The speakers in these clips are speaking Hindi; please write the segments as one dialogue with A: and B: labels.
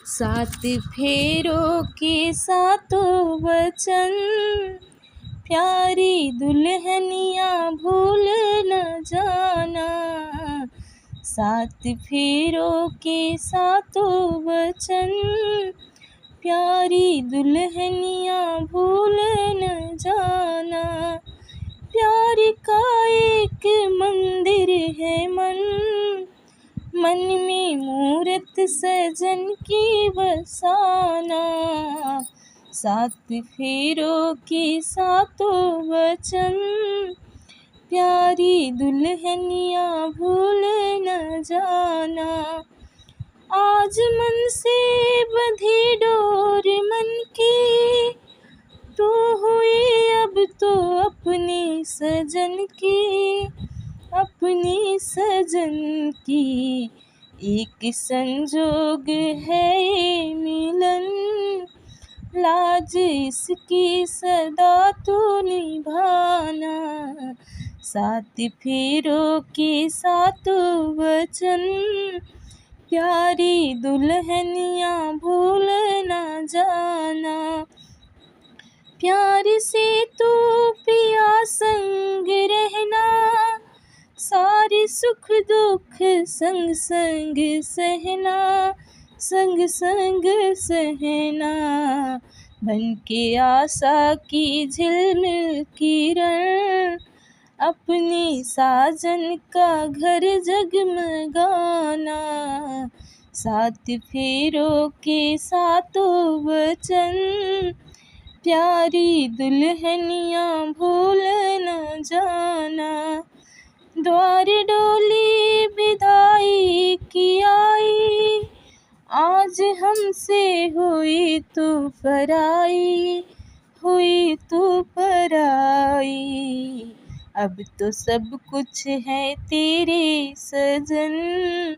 A: सात फेरों के सातों वचन, प्यारी दुल्हनिया भूल न जाना। सात फेरों के सातों वचन, प्यारी दुल्हनिया भूल न जाना। प्यार का एक मंदिर है मन, मन में मूरत सजन की बसाना। सात फेरों के सातों वचन, प्यारी दुल्हनिया भूल न जाना। आज मन से बंधी डोर मन की, तो हुई अब तो अपने सजन की, अपनी सजन की। एक संजोग है ये मिलन, लाज इसकी सदा तो निभाना। सात फेरों के सातों वचन, प्यारी दुल्हनिया भूल न जाना। प्यार से तू पिया संग रहना, सारे सुख दुख संग संग सहना, संग संग सहना। बन के आशा की झिलमिल किरण, अपने साजन का घर जगमगाना। सात फेरों के सातों वचन, प्यारी दुल्हनिया भूल न जाना। द्वार डोली विदाई की आई, आज हमसे हुई तू पराई, हुई तू पराई। अब तो सब कुछ है तेरे सजन,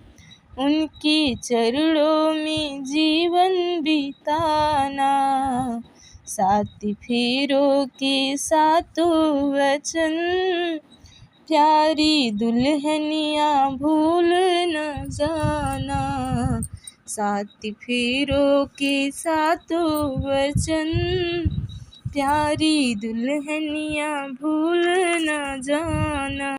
A: उनके चरणों में जीवन बिताना। सात फेरों के सातों वचन, प्यारी दुल्हनिया भूल न जाना। सात फेरों के सातों वचन, प्यारी दुल्हनिया भूल न जाना।